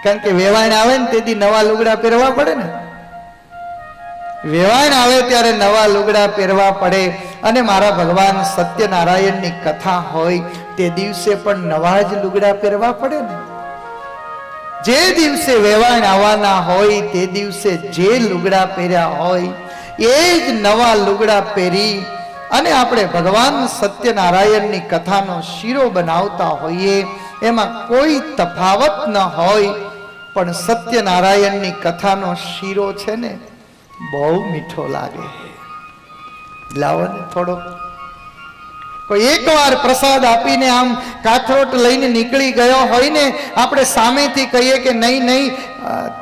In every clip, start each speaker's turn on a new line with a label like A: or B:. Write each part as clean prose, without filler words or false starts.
A: કારણ કે વેવાણ આવે ને તેથી નવા લુગડા પહેરવા પડે ને, વેવાણ આવે ત્યારે નવા લુગડા પહેરવા પડે. અને મારા ભગવાન સત્યનારાયણની કથા હોય તે દિવસે પણ નવા જ લુગડા પહેરવા પડે ને. જે દિવસે વેવાણ આવવાના હોય તે દિવસે જે લુગડા પહેર્યા હોય એ જ નવા લુગડા પહેરી અને આપણે ભગવાન સત્યનારાયણની કથાનો શીરો બનાવતા હોઈએ. એમાં કોઈ તફાવત ન હોય, પણ સત્યનારાયણની કથાનો શીરો છે ને બહુ મીઠો લાગે. લાવો ને થોડો. કોઈ એકવાર પ્રસાદ આપીને આમ કાથરોટ લઈને નીકળી ગયો હોય ને, આપણે સામેથી કહીએ કે નહીં નહીં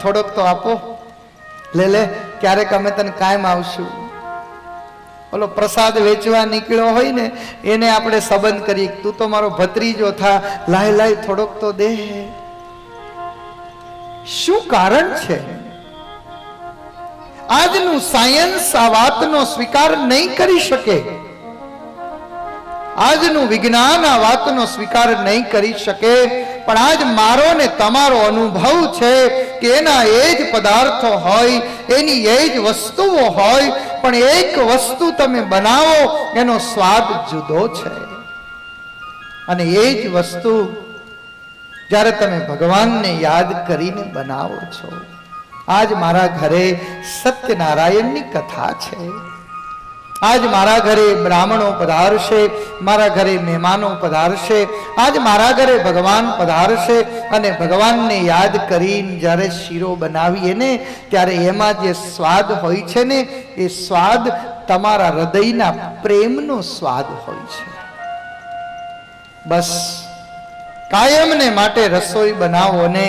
A: થોડોક તો આપો, લે લે ક્યારેક અમે તને કાયમ આવશું. ઓલો પ્રસાદ વેચવા નીકળ્યો હોય ને એને આપણે સંબંધ કરીએ, તું તો મારો ભત્રીજો થા, લાય લાય થોડોક તો દે. શું કારણ છે? આજનું સાયન્સ આ વાતનો સ્વીકાર નહીં કરી શકે. આજનું વિજ્ઞાન આ વાતનો સ્વીકાર નહીં કરી શકે. પણ આજ મારો ને તમારો અનુભવ છે કે એના એ જ પદાર્થો હોય, એની એ જ વસ્તુઓ હોય, પણ એક વસ્તુ તમે બનાવો એનો સ્વાદ જુદો છે. અને એ જ વસ્તુ જ્યારે તમે ભગવાનને યાદ કરીને બનાવો છો. આજ મારા ઘરે સત્યનારાયણની કથા છે. આજ મારા ઘરે બ્રાહ્મણો પધારશે, મારા ઘરે મહેમાનો પધારશે. આજ મારા ઘરે ભગવાન પધારશે અને ભગવાનને યાદ કરીને જ્યારે શીરો બનાવીએ ને ત્યારે એમાં જે સ્વાદ હોય છે ને એ સ્વાદ તમારા હૃદયના પ્રેમનો સ્વાદ હોય છે. બસ કાયમને માટે રસોઈ બનાવો ને,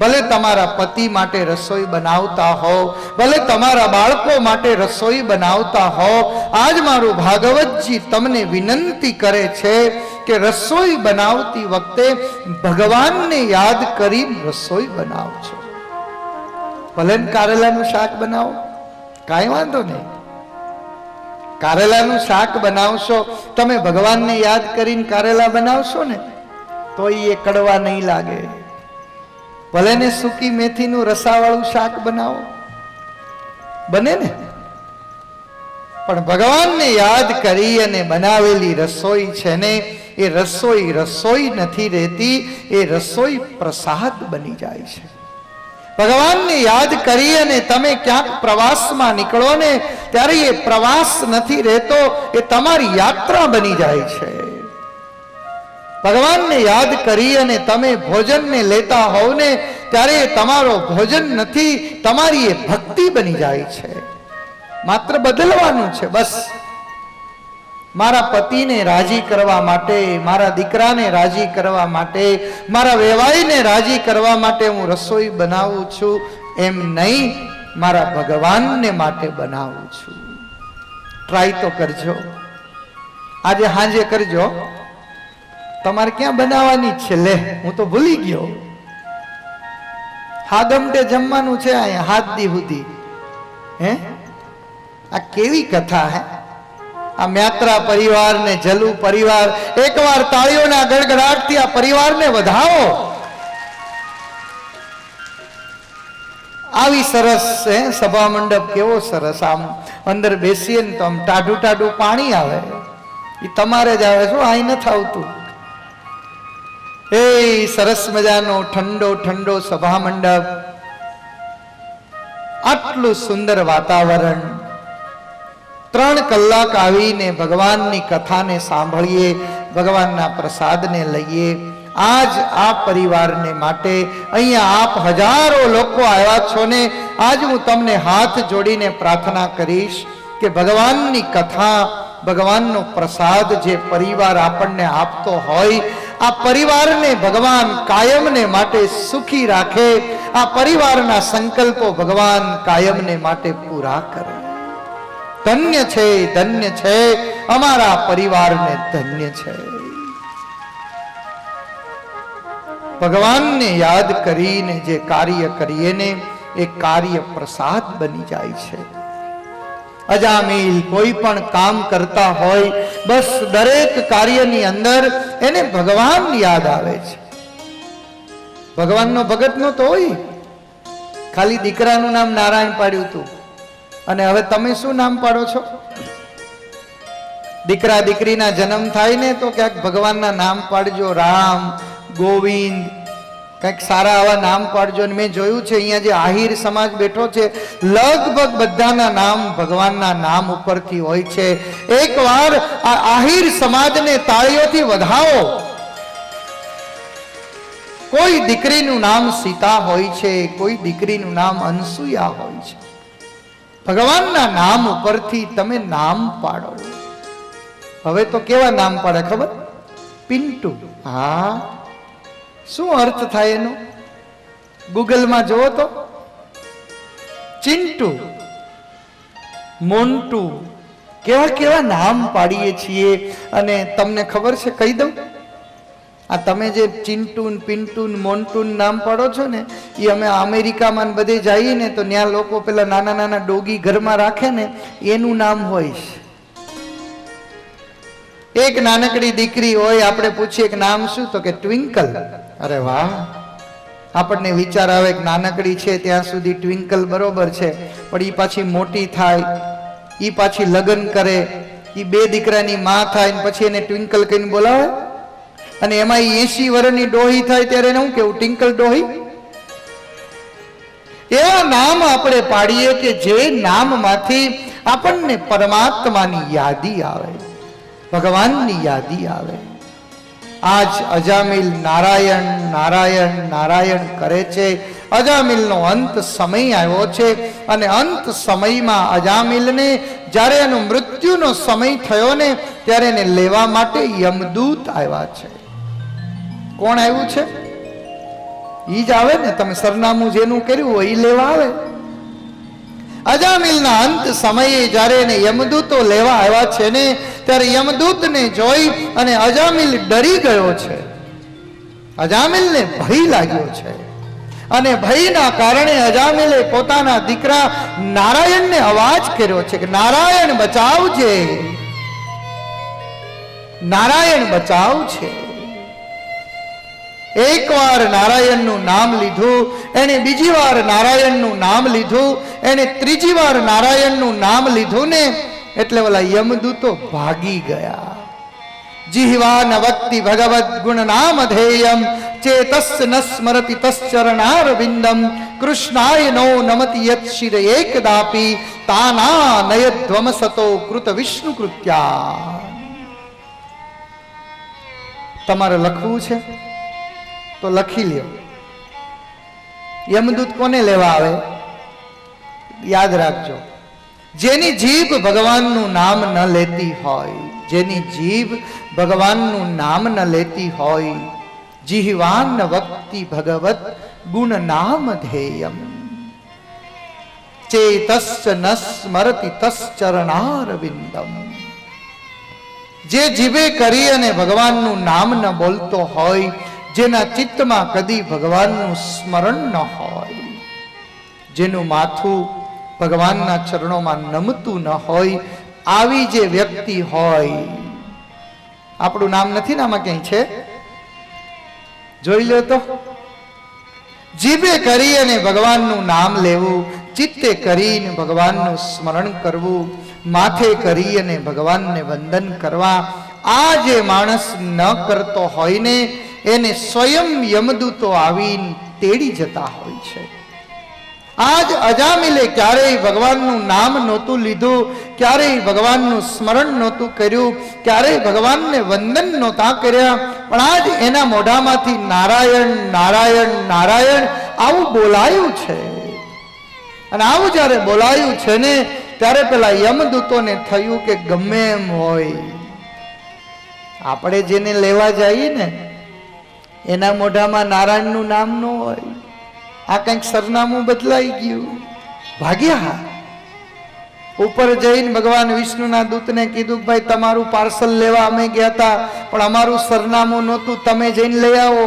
A: ભલે તમારા પતિ માટે રસોઈ બનાવતા હો, ભલે તમારા બાળકો માટે રસોઈ બનાવતા હો, આજ મારું ભાગવતજી તમને વિનંતી કરે છે કે રસોઈ બનાવતી વખતે ભગવાનને યાદ કરી રસોઈ બનાવજો. ભલે કારેલાનું શાક બનાવો, કાંઈ વાંધો નહીં. કારેલાનું શાક બનાવશો, તમે ભગવાનને યાદ કરીને કારેલા બનાવશો ને તો એ કડવા નહીં લાગે. ભલે ને સૂકી મેથીનું રસાવાળું શાક બનાવો, બને ને. પણ ભગવાનને યાદ કરી અને બનાવેલી રસોઈ છે ને એ રસોઈ રસોઈ નથી રહેતી, એ રસોઈ પ્રસાદ બની જાય છે. ભગવાનને યાદ કરી અને તમે ક્યાંક પ્રવાસમાં નીકળો ને ત્યારે એ પ્રવાસ નથી રહેતો, એ તમારી યાત્રા બની જાય છે. ભગવાનને યાદ કરી અને તમે ભોજનને લેતા હોવ ને ત્યારે તમારો ભોજન નથી, તમારી એ ભક્તિ બની જાય છે. માત્ર બદલવાનું છે બસ. મારા પતિને રાજી કરવા માટે, મારા દીકરાને રાજી કરવા માટે, મારા વેવાઈને રાજી કરવા માટે હું રસોઈ બનાવું છું એમ નહીં, મારા ભગવાનને માટે બનાવું છું. ટ્રાય તો કરજો, આજે સાંજે કરજો. તમારે ક્યાં બનાવવાની છે? લે હું તો ભૂલી ગયો. હાગમટે જમવાનું છે અહીંયા હાથ દી સુધી. હે આ કેવી કથા હે? આ મ્યાત્રા પરિવાર ને જલુ પરિવાર, એકવાર તાળીઓના ગડગડાટથી આ પરિવારને વધાવો. આવી સરસ છે સભા મંડપ, કેવો સરસ. આમ અંદર બેસીએ ને તો આમ ટાઢું ટાઢું પાણી આવે. એ તમારે જ આવે છો, અહીં નથી આવતું. એ સરસ મજાનો ઠંડો ઠંડો સભા મંડપ, આટલું સુંદર વાતાવરણ. 3 કલાક આવીને ભગવાનની કથાને સાંભળીએ, ભગવાનના પ્રસાદને લઈએ. આજ આ પરિવારને માટે અહીંયા આપ હજારો લોકો આવ્યા છો ને, આજ હું તમને હાથ જોડીને પ્રાર્થના કરીશ કે ભગવાનની કથા, ભગવાનનો પ્રસાદ જે પરિવાર આપણને આપતો હોય, આ પરિવારને ભગવાન કાયમને માટે સુખી રાખે. આ પરિવારના સંકલ્પો ભગવાન કાયમને માટે પૂરા કરે. ધન્ય છે, ધન્ય છે, અમારા પરિવારને ધન્ય છે. ભગવાનને યાદ કરીને જે કાર્ય કરીએ ને એ કાર્ય પ્રસાદ બની જાય છે. અજામિલ કોઈ પણ કામ કરતા હોય, બસ દરેક કાર્યની અંદર એને ભગવાન યાદ આવે છે. ભગવાનનો ભગત નો તો હોય, ખાલી દીકરાનું નામ નારાયણ પાડ્યું હતું. અને હવે તમે શું નામ પાડો છો? દીકરા દીકરીના જન્મ થાય ને તો ક્યાંક ભગવાનના નામ પાડજો, રામ, ગોવિંદ, કંઈક સારા આવા નામ પાડજો. મેં જોયું છે અહીંયા જે આહિર સમાજ બેઠો છે, લગભગ બધાના નામ ભગવાનના નામ ઉપરથી હોય છે. એકવાર આ આહિર સમાજને તાળીઓથી વધાવો. કોઈ દીકરીનું નામ સીતા હોય છે, કોઈ દીકરીનું નામ અનસુયા હોય છે. ભગવાનના નામ ઉપરથી તમે નામ પાડો. હવે તો કેવા નામ પાડે ખબર? પિન્ટુ. હા, શું અર્થ થાય એનો? ગૂગલમાં જુઓ તો. ચિન્ટુ, મોન્ટુ, કેવા કેવા નામ પાડીએ છીએ. અને તમને ખબર છે, કહી દઉં, આ તમે જે ચિન્ટુન, પિન્ટુન, મોન્ટુન નામ પાડો છો ને, એ અમે અમેરિકામાં બધે જઈએ ને તો ત્યાં લોકો પેલા નાના નાના ડોગી ઘરમાં રાખે ને, એનું નામ હોય છે. એક નાનકડી દીકરી હોય, આપણે પૂછીએ કે નામ શું? તો કે ટ્વિંકલ. અરે વાહ, આપણને વિચાર આવે કે નાનકડી છે ત્યાં સુધી ટ્વિંકલ બરોબર છે, પણ એ પાછી મોટી થાય, એ પાછી લગ્ન કરે, એ બે દીકરાની માં થાય, પછી એને ટ્વિંકલ કહીને બોલાવે. અને એમાં 80 વર્ષની ડોહી થાય ત્યારે એને શું કેવું? ટિંકલ ડોહી. એવા નામ આપણે પાડીએ કે જે નામમાંથી આપણને પરમાત્માની યાદી આવે, ભગવાનની યાદી આવે. આજ અજામિલ નારાયણ નારાયણ નારાયણ કરે છે. અજામિલનો અંત સમય આવ્યો છે અને અંત સમયમાં અજામિલને જ્યારે એનો મૃત્યુનો સમય થયો ને ત્યારે એને લેવા માટે યમદૂત આવ્યા છે. કોણ આવ્યું છે? ઈ જ આવે ને, તમે સરનામું જેનું કર્યું હોય એ લેવા આવે. અજામિલના અંત સમયે જ્યારે એને યમદૂતો લેવા આવ્યા છે ને, ત્યારે યમદૂતને જોઈ અને અજામિલ ડરી ગયો છે. અજામિલને ભય લાગ્યો છે અને ભયના કારણે અજામિલે પોતાના દીકરા નારાયણને અવાજ કર્યો છે કે નારાયણ બચાવજે, નારાયણ બચાવજે. એકવાર નારાયણનું નામ લીધું, એને બીજી વાર નારાયણનું નામ લીધું, એને ત્રીજી વાર નારાયણનું નામ લીધું ને એટલે ઓલા યમદૂતો ભાગી ગયા. જીહવા ન વક્તિ ભગવદ ગુણ નામ ધેયમ ચેતસ્ય ન સ્મરતિ તશ્ચરણાર વિંદમ કૃષ્ણાય નો નમતિ યત શિર એકદાપી તાના નયધ્વમ સતો કૃત વિષ્ણુ કૃત્યા. તમારે લખવું છે તો લખી લ્યો. યમદૂત કોને લેવા આવે? યાદ રાખજો, જેની જીભ ભગવાનનું નામ ન લેતી હોય, જેની જીભ ભગવાનનું નામ ન લેતી હોય, જીહવાન વક્તિ ભગવત ગુણ નામ ધેયમ ચેતસ્ય ન સ્મરતિ તશ્ચરણાર વિંદમ. જે જીભે કરી અને ભગવાનનું નામ ન બોલતો હોય, જેના ચિત્તમાં કદી ભગવાનનું સ્મરણ ન હોય, જેનું માથું ભગવાનના ચરણોમાં નમતું ન હોય, આવી જે વ્યક્તિ હોય, આપણું નામ નથી ને આમાં ક્યાંય છે? જોઈ લો તો. જીભે કરી અને ભગવાનનું નામ લેવું, ચિત્તે કરીને ભગવાનનું સ્મરણ કરવું, માથે કરી અને ભગવાનને વંદન કરવા, આ જે માણસ ન કરતો હોય ને એને સ્વયં યમદૂતો આવીને તેડી જતા હોય છે. આજ અજામિલે ક્યારેય ભગવાનનું નામ નહોતું લીધું, ક્યારેય ભગવાનનું સ્મરણ નહોતું કર્યું, ક્યારેય ભગવાનને વંદન નહોતા કર્યા, પણ આજ એના મોઢામાંથી નારાયણ નારાયણ નારાયણ આવું બોલાયું છે. અને આવું જ્યારે બોલાયું છે ને ત્યારે પેલા યમદૂતોને થયું કે ગમે એમ હોય, આપણે જેને લેવા જઈએ ને એના મોઢામાં નારાયણનું નામ ન હોય, આ કંઈક સરનામું બદલાઈ ગયું, ભાગ્યા. ઉપર જઈને ભગવાન વિષ્ણુના દૂતને કીધું કે ભાઈ તમારું પાર્સલ લેવા અમે ગયા હતા, પણ અમારું સરનામું નહોતું, તમે જઈને લઈ આવો.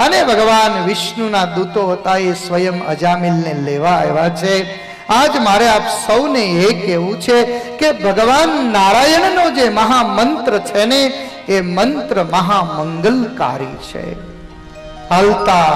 A: અને ભગવાન વિષ્ણુના દૂતો હતા એ સ્વયં અજામિલને લેવા આવ્યા છે. આજ મારે આપ સૌને એ કહેવું છે કે ભગવાન નારાયણનો જે મહામંત્ર છે ને એ મંત્ર મહામંગલકારી છે. હાલતા